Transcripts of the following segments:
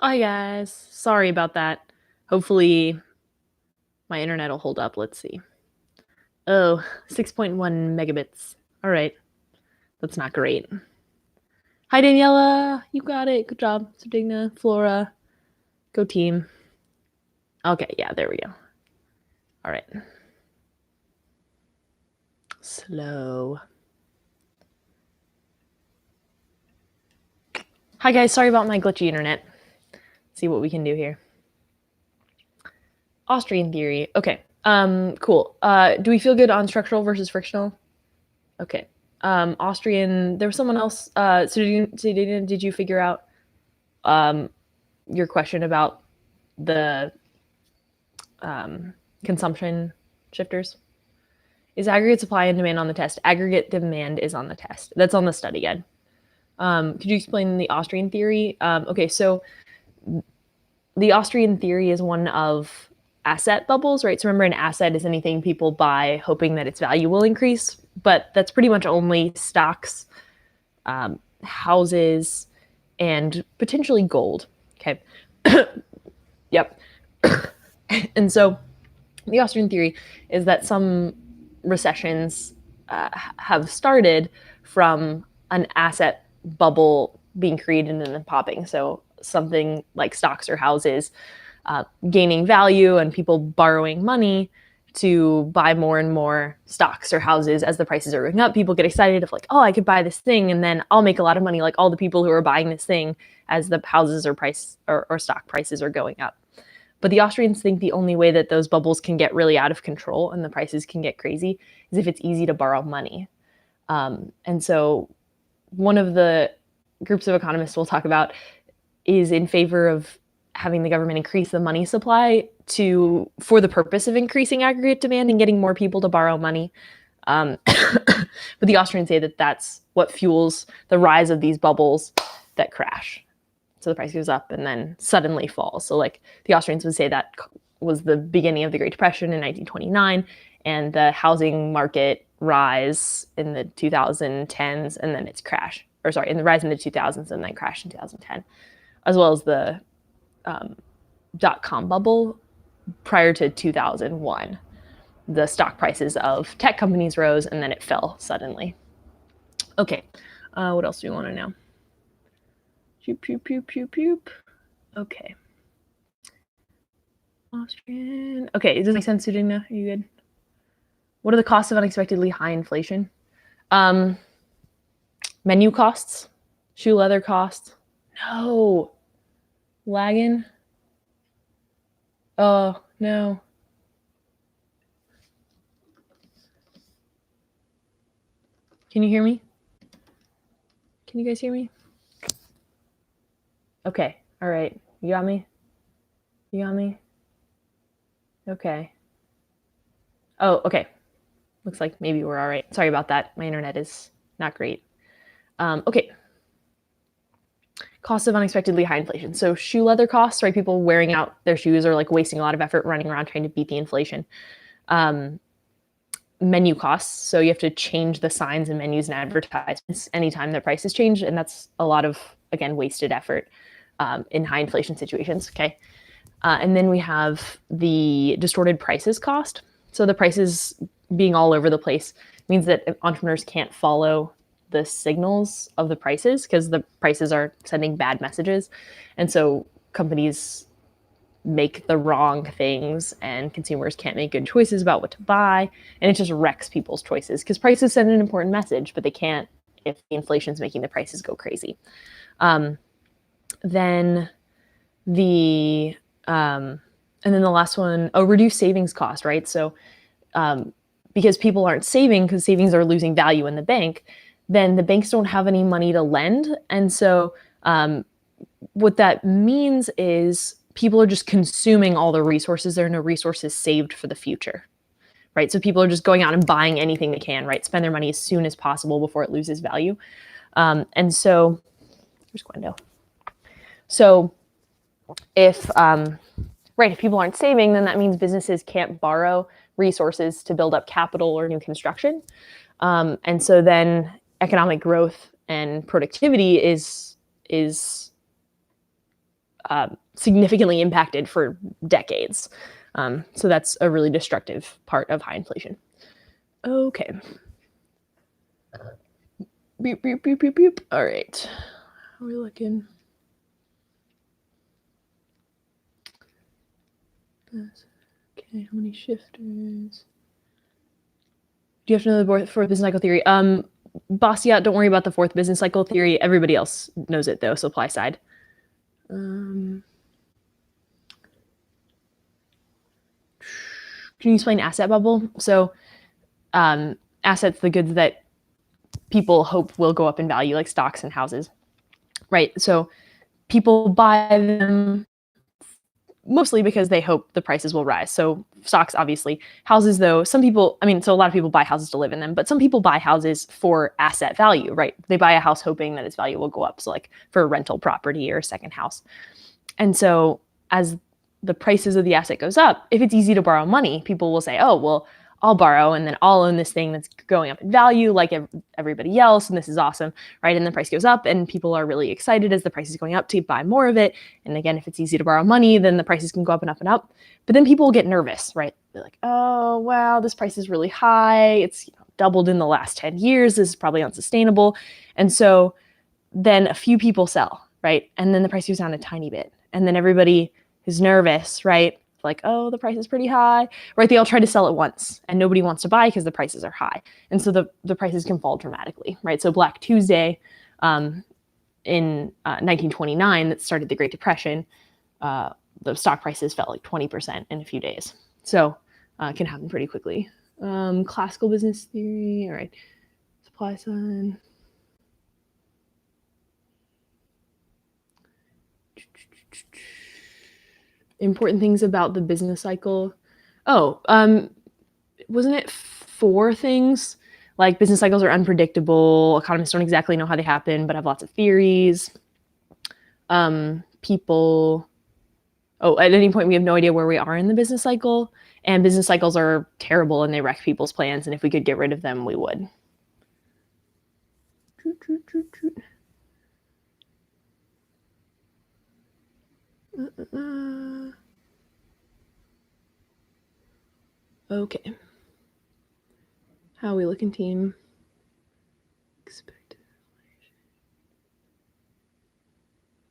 Hi guys, sorry about that. Hopefully my internet will hold up. Let's see. Oh, 6.1 megabits. All right, that's not great. Hi Daniela, you got it. Good job. Sudigna, Flora, go team. Okay, yeah, there we go. All right. Slow. Hi guys, sorry about my glitchy internet. Let's see what we can do here. Austrian theory. Okay. Cool. Do we feel good on structural versus frictional? Okay. Austrian. There was someone else. Did you figure out your question about the consumption shifters? Is aggregate supply and demand on the test? Aggregate demand is on the test. That's on the study guide. Could you explain the Austrian theory? Okay, so the Austrian theory is one of asset bubbles, right? So remember, an asset is anything people buy hoping that its value will increase, but that's pretty much only stocks, houses, and potentially gold. Okay. Yep. And so the Austrian theory is that some recessions have started from an asset bubble being created and then popping. So something like stocks or houses gaining value and people borrowing money to buy more and more stocks or houses as the prices are going up. People get excited of like, oh, I could buy this thing and then I'll make a lot of money like all the people who are buying this thing as the houses or stock prices are going up. But the Austrians think the only way that those bubbles can get really out of control and the prices can get crazy is if it's easy to borrow money. And so one of the groups of economists we'll talk about is in favor of having the government increase the money supply for the purpose of increasing aggregate demand and getting more people to borrow money. But the Austrians say that that's what fuels the rise of these bubbles that crash. So the price goes up and then suddenly falls. So like the Austrians would say that was the beginning of the Great Depression in 1929 and the housing market rise in the 2010s and then its crash, or sorry, in the rise in the 2000s and then crash in 2010, as well as the dot-com bubble prior to 2001. The stock prices of tech companies rose and then it fell suddenly. Okay, what else do you want to know? Poop, poop, poop, poop, poop. Okay. Austrian. Okay, does it make sense, Sudina? Are you good? What are the costs of unexpectedly high inflation? Menu costs, shoe leather costs. No. Lagging. Oh, no. Can you hear me? Can you guys hear me? Okay. All right. You got me? You got me? Okay. Oh, okay. Looks like maybe we're all right. Sorry about that. My internet is not great. Okay. Costs of unexpectedly high inflation. So shoe leather costs, right? People wearing out their shoes or like wasting a lot of effort running around trying to beat the inflation. Menu costs. So you have to change the signs and menus and advertisements anytime the prices change. And that's a lot of, again, wasted effort in high inflation situations. Okay. And then we have the distorted prices cost. So the prices being all over the place means that entrepreneurs can't follow the signals of the prices because the prices are sending bad messages. And so companies make the wrong things and consumers can't make good choices about what to buy. And it just wrecks people's choices because prices send an important message, but they can't if the inflation is making the prices go crazy. Then the and then the last one, reduce savings cost, right? So because people aren't saving because savings are losing value in the bank, then the banks don't have any money to lend. And so what that means is people are just consuming all the resources. There are no resources saved for the future, right? So people are just going out and buying anything they can, right? Spend their money as soon as possible before it loses value. And so, here's Gwendo. So if people aren't saving, then that means businesses can't borrow resources to build up capital or new construction. And so then economic growth and productivity is significantly impacted for decades. So that's a really destructive part of high inflation. Okay. Beep, beep, beep, beep, beep. All right. How are we looking? Okay, how many shifters? Do you have to know the fourth business cycle theory? Bastiat, don't worry about the fourth business cycle theory. Everybody else knows it, though, supply side. Can you explain asset bubble? So assets, the goods that people hope will go up in value, like stocks and houses, right? So people buy them mostly because they hope the prices will rise. So stocks, obviously. Houses, though, so a lot of people buy houses to live in them, but some people buy houses for asset value, right? They buy a house hoping that its value will go up. So like for a rental property or a second house. And so as the prices of the asset goes up, if it's easy to borrow money, people will say, oh, well, I'll borrow and then I'll own this thing that's going up in value like everybody else, and this is awesome, right? And the price goes up and people are really excited as the price is going up to buy more of it. And again, if it's easy to borrow money, then the prices can go up and up and up. But then people will get nervous, right? They're like, oh, wow, this price is really high. It's doubled in the last 10 years. This is probably unsustainable. And so then a few people sell, right? And then the price goes down a tiny bit. And then everybody is nervous, right? Like, oh, the price is pretty high, right? They all try to sell at once and nobody wants to buy because the prices are high. And so the prices can fall dramatically, right? So Black Tuesday in 1929, that started the Great Depression, the stock prices fell like 20% in a few days. So it can happen pretty quickly. Classical business theory, all right. Supply side. Important things about the business cycle. Oh, wasn't it 4 things? Like business cycles are unpredictable. Economists don't exactly know how they happen, but have lots of theories. People, at any point we have no idea where we are in the business cycle. And business cycles are terrible and they wreck people's plans. And if we could get rid of them, we would. Okay. How are we looking, team? Expected inflation.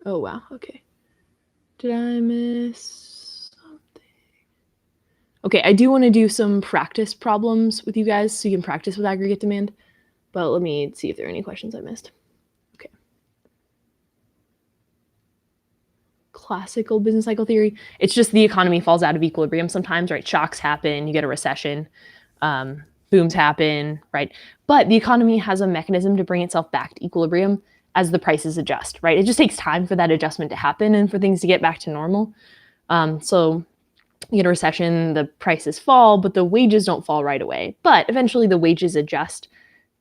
Oh, wow. Okay. Did I miss something? Okay, I do want to do some practice problems with you guys so you can practice with aggregate demand. But let me see if there are any questions I missed. Okay. Classical business cycle theory. It's just the economy falls out of equilibrium sometimes, right? Shocks happen, you get a recession, booms happen, right? But the economy has a mechanism to bring itself back to equilibrium as the prices adjust, right? It just takes time for that adjustment to happen and for things to get back to normal. So you get a recession, the prices fall, but the wages don't fall right away. But eventually the wages adjust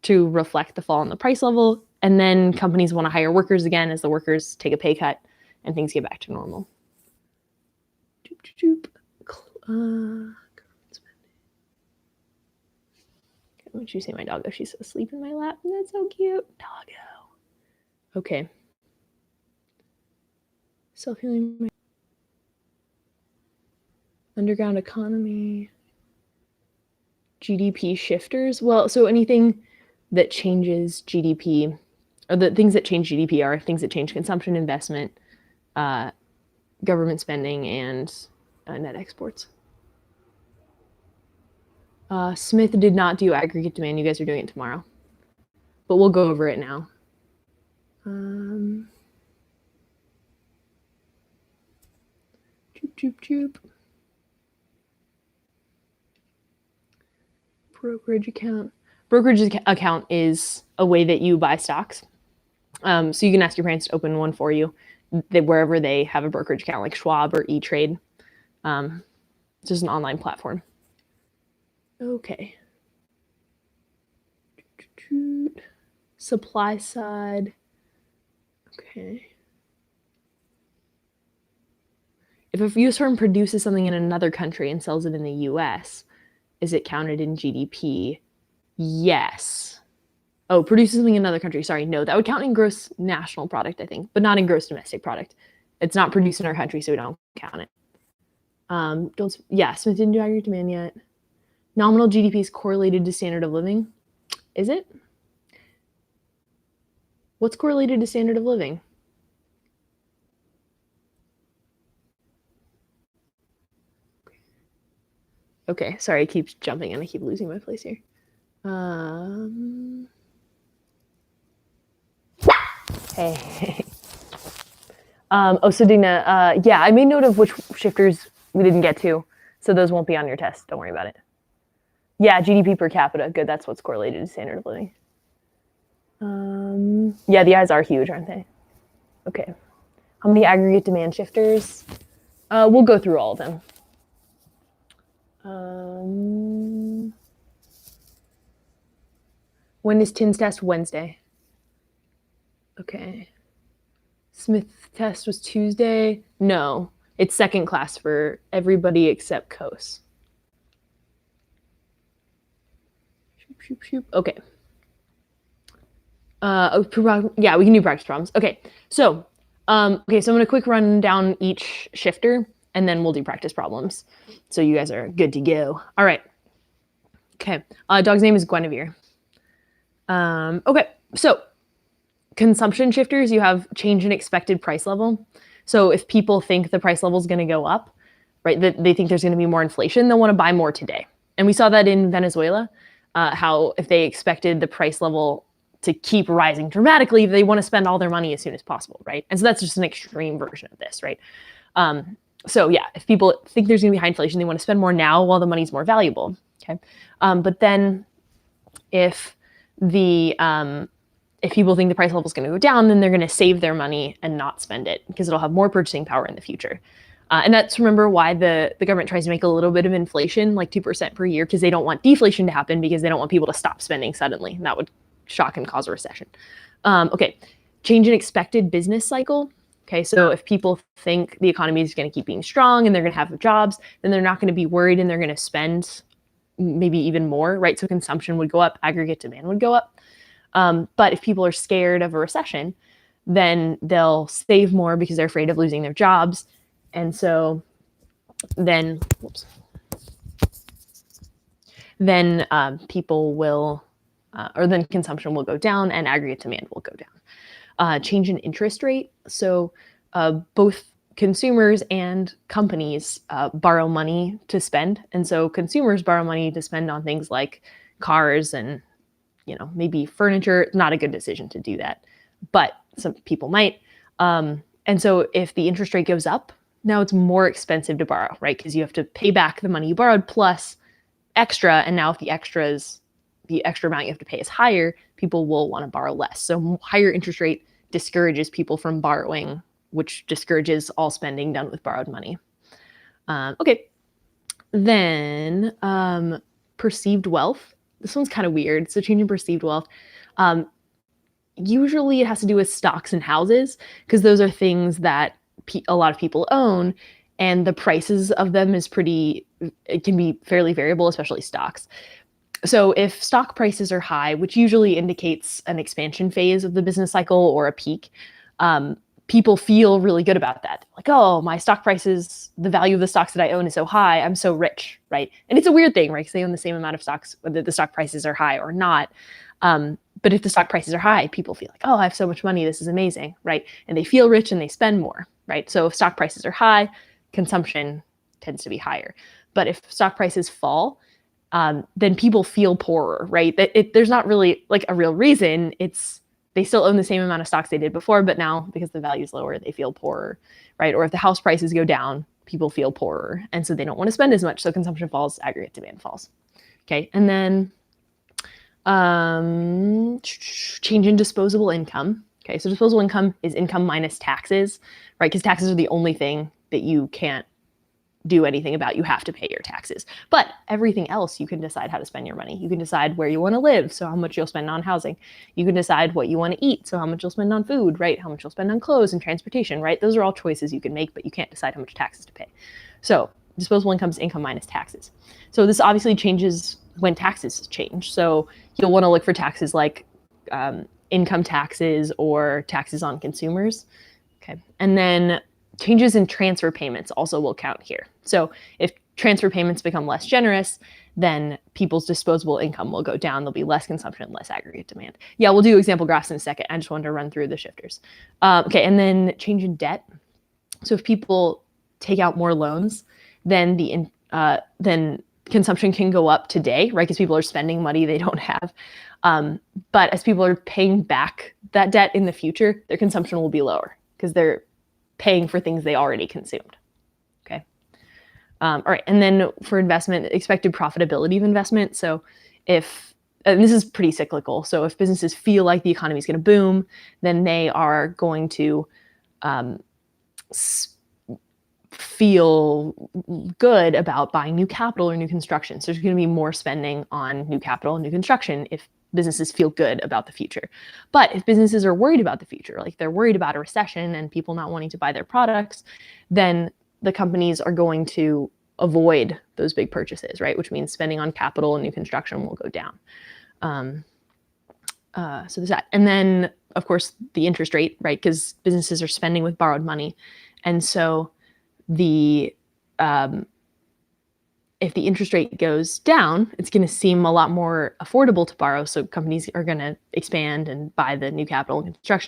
to reflect the fall in the price level. And then companies want to hire workers again as the workers take a pay cut and things get back to normal. What you say, my doggo? She's asleep in my lap. That's so cute. Doggo. Okay. Self-healing. Underground economy. GDP shifters. Well, so anything that changes GDP, or the things that change GDP are things that change consumption, investment, government spending, and net exports. Smith did not do aggregate demand. You guys are doing it tomorrow. But we'll go over it now. Brokerage account. Brokerage account is a way that you buy stocks. So you can ask your parents to open one for you wherever they have a brokerage account, like Schwab or E-Trade. It's just an online platform. Okay. Supply side. Okay. If a US firm produces something in another country and sells it in the US, is it counted in GDP? Yes. Oh, produces something in another country. Sorry, no, that would count in gross national product, I think, but not in gross domestic product. It's not produced in our country, so we don't count it. Smith didn't do aggregate demand yet. Nominal GDP is correlated to standard of living. Is it? What's correlated to standard of living? Okay, sorry, I keep jumping and I keep losing my place here. Hey. So Digna, yeah, I made note of which shifters we didn't get to, so those won't be on your test. Don't worry about it. Yeah, GDP per capita. Good, that's what's correlated to standard of living. Yeah, the eyes are huge, aren't they? Okay. How many aggregate demand shifters? We'll go through all of them. When is Tim's test? Wednesday. Okay. Smith test was Tuesday. No, it's second class for everybody except Kos. Okay. Yeah, we can do practice problems. Okay, so I'm gonna quick run down each shifter and then we'll do practice problems. So you guys are good to go. All right. Okay. Dog's name is Guinevere. Okay, so consumption shifters, you have change in expected price level. So if people think the price level is going to go up, right, that they think there's going to be more inflation, they'll want to buy more today. And we saw that in Venezuela, how if they expected the price level to keep rising dramatically, they want to spend all their money as soon as possible, right? And so that's just an extreme version of this, right? So yeah, if people think there's going to be high inflation, they want to spend more now while the money's more valuable, okay? But then if people think the price level is going to go down, then they're going to save their money and not spend it because it'll have more purchasing power in the future. And that's, remember, why the government tries to make a little bit of inflation, like 2% per year, because they don't want deflation to happen because they don't want people to stop spending suddenly. And that would shock and cause a recession. Okay, change in expected business cycle. Okay, so if people think the economy is going to keep being strong and they're going to have jobs, then they're not going to be worried and they're going to spend maybe even more, right? So consumption would go up, aggregate demand would go up. But if people are scared of a recession, then they'll save more because they're afraid of losing their jobs. And so then, people will, then consumption will go down and aggregate demand will go down. Change in interest rate. So both consumers and companies borrow money to spend. And so consumers borrow money to spend on things like cars and maybe furniture. Not a good decision to do that, but some people might. And so if the interest rate goes up, now it's more expensive to borrow, right? Because you have to pay back the money you borrowed plus extra. And now if the extra amount you have to pay is higher, people will want to borrow less. So higher interest rate discourages people from borrowing, which discourages all spending done with borrowed money. Okay. Then perceived wealth. This one's kind of weird. So change in perceived wealth. Usually it has to do with stocks and houses because those are things that a lot of people own, and the prices of them it can be fairly variable, especially stocks. So if stock prices are high, which usually indicates an expansion phase of the business cycle or a peak, people feel really good about that. Like, oh, my stock prices, the value of the stocks that I own is so high, I'm so rich, right? And it's a weird thing, right? Because they own the same amount of stocks, whether the stock prices are high or not. But if the stock prices are high, people feel like, oh, I have so much money, this is amazing, right? And they feel rich and they spend more, right? So if stock prices are high, consumption tends to be higher. But if stock prices fall, then people feel poorer, right? There's not really like a real reason. They still own the same amount of stocks they did before, but now because the value is lower, they feel poorer, right? Or if the house prices go down, people feel poorer. And so they don't want to spend as much. So consumption falls, aggregate demand falls. Okay. And then change in disposable income. Okay. So disposable income is income minus taxes, right? Because taxes are the only thing that you can't do anything about. You have to pay your taxes. But everything else, you can decide how to spend your money. You can decide where you want to live, so how much you'll spend on housing. You can decide what you want to eat, so how much you'll spend on food, right? How much you'll spend on clothes and transportation, right? Those are all choices you can make, but you can't decide how much taxes to pay. So disposable income is income minus taxes. So this obviously changes when taxes change. So you'll want to look for taxes like income taxes or taxes on consumers. Okay. And then changes in transfer payments also will count here. So if transfer payments become less generous, then people's disposable income will go down. There'll be less consumption, less aggregate demand. Yeah, we'll do example graphs in a second. I just wanted to run through the shifters. Okay, and then change in debt. So if people take out more loans, then then consumption can go up today, right? Because people are spending money they don't have. But as people are paying back that debt in the future, their consumption will be lower because they're paying for things they already consumed. Okay. All right. And then for investment, expected profitability of investment. So and this is pretty cyclical. So if businesses feel like the economy is going to boom, then they are going to feel good about buying new capital or new construction. So there's going to be more spending on new capital and new construction if businesses feel good about the future. But if businesses are worried about the future, like they're worried about a recession and people not wanting to buy their products, then the companies are going to avoid those big purchases, right? Which means spending on capital and new construction will go down. So there's that. And then, of course, the interest rate, right? Because businesses are spending with borrowed money. And so if the interest rate goes down, it's going to seem a lot more affordable to borrow. So companies are going to expand and buy the new capital and construction